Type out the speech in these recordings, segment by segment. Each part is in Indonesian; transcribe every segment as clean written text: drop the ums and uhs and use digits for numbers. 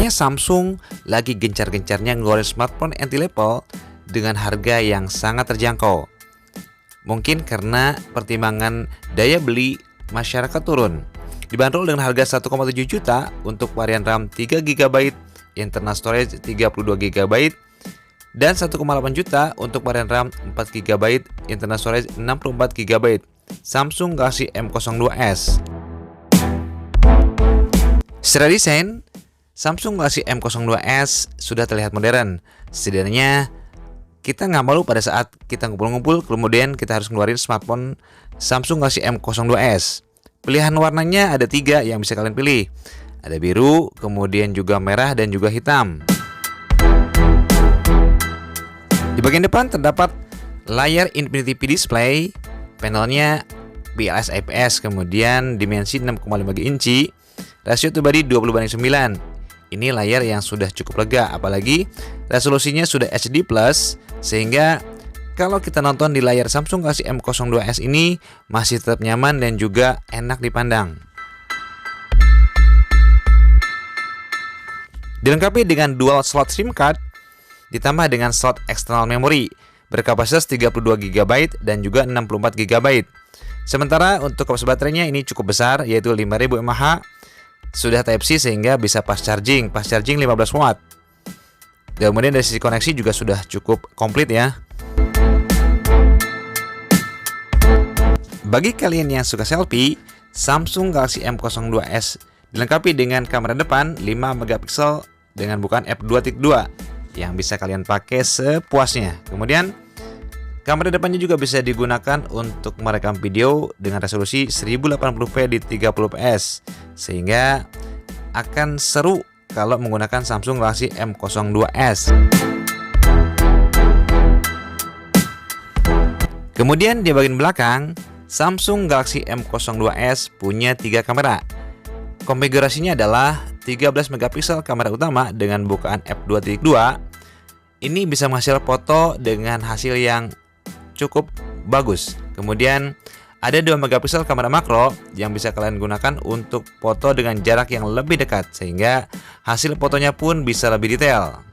Rupanya Samsung lagi gencar-gencarnya ngeluarin smartphone entry level dengan harga yang sangat terjangkau. Mungkin karena pertimbangan daya beli masyarakat turun. Dibanderol dengan harga 1,7 juta untuk varian RAM 3GB, internal storage 32GB, dan 1,8 juta untuk varian RAM 4GB, internal storage 64GB. Samsung Galaxy M02s. Secara desain, Samsung Galaxy M02s sudah terlihat modern. Setidaknya kita nggak malu pada saat kita ngumpul-ngumpul, kemudian kita harus ngeluarin smartphone Samsung Galaxy M02s. Pilihan warnanya ada 3 yang bisa kalian pilih. Ada biru, kemudian juga merah, dan juga hitam. Di bagian depan terdapat layar Infinity P display, panelnya PLS IPS, kemudian dimensi 6,5 inci, rasio to body 20:9. Ini layar yang sudah cukup lega, apalagi resolusinya sudah HD+, sehingga kalau kita nonton di layar Samsung Galaxy M02s ini masih tetap nyaman dan juga enak dipandang. Dilengkapi dengan dual slot SIM card, ditambah dengan slot external memory berkapasitas 32GB dan juga 64GB. Sementara untuk kapasitas baterainya ini cukup besar, yaitu 5000 mAh, sudah Type-C sehingga bisa fast charging 15 watt. Dan kemudian dari sisi koneksi juga sudah cukup komplit ya. Bagi kalian yang suka selfie, Samsung Galaxy M02s dilengkapi dengan kamera depan 5 megapiksel dengan bukaan f2.2 yang bisa kalian pakai sepuasnya. Kemudian kamera depannya juga bisa digunakan untuk merekam video dengan resolusi 1080p di 30fps, sehingga akan seru kalau menggunakan Samsung Galaxy M02s. Kemudian di bagian belakang, Samsung Galaxy M02s punya 3 kamera. Konfigurasinya adalah 13 megapiksel kamera utama dengan bukaan f2.2. Ini bisa menghasilkan foto dengan hasil yang cukup bagus. Kemudian ada 2 megapiksel kamera makro yang bisa kalian gunakan untuk foto dengan jarak yang lebih dekat, sehingga hasil fotonya pun bisa lebih detail.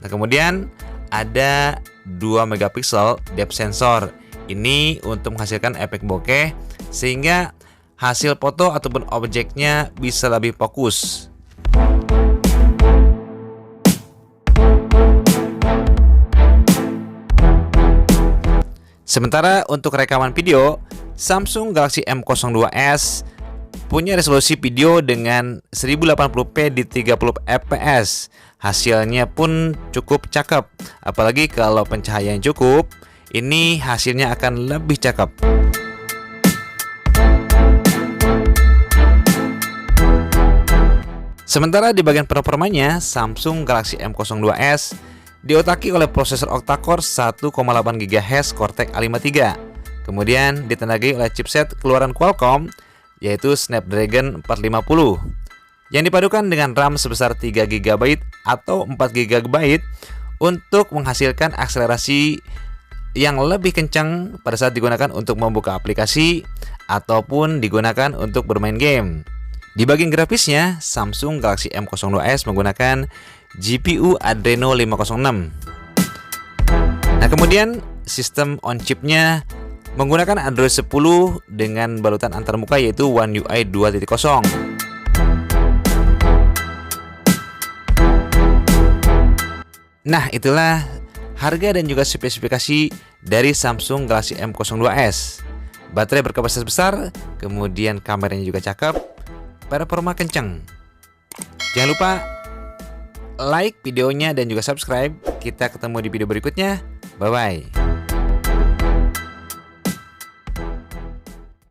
Nah, kemudian ada 2 megapiksel depth sensor. Ini untuk menghasilkan efek bokeh, sehingga hasil foto ataupun objeknya bisa lebih fokus. Sementara untuk rekaman video, Samsung Galaxy M02s punya resolusi video dengan 1080p di 30fps. Hasilnya pun cukup cakep, apalagi kalau pencahayaan cukup, ini hasilnya akan lebih cakep. Sementara di bagian performanya, Samsung Galaxy M02s diotaki oleh prosesor octa-core 1,8 GHz Cortex A53. Kemudian ditenagai oleh chipset keluaran Qualcomm, yaitu Snapdragon 450, yang dipadukan dengan RAM sebesar 3GB atau 4GB untuk menghasilkan akselerasi yang lebih kencang pada saat digunakan untuk membuka aplikasi ataupun digunakan untuk bermain game. Di bagian grafisnya, Samsung Galaxy M02s menggunakan GPU Adreno 506. Nah, kemudian sistem on chipnya menggunakan Android 10 dengan balutan antarmuka yaitu One UI 2.0. Nah, itulah harga dan juga spesifikasi dari Samsung Galaxy M02s. Baterai berkapasitas besar, kemudian kameranya juga cakep, performa kenceng. Jangan lupa like videonya dan juga subscribe. Kita ketemu di video berikutnya. Bye-bye.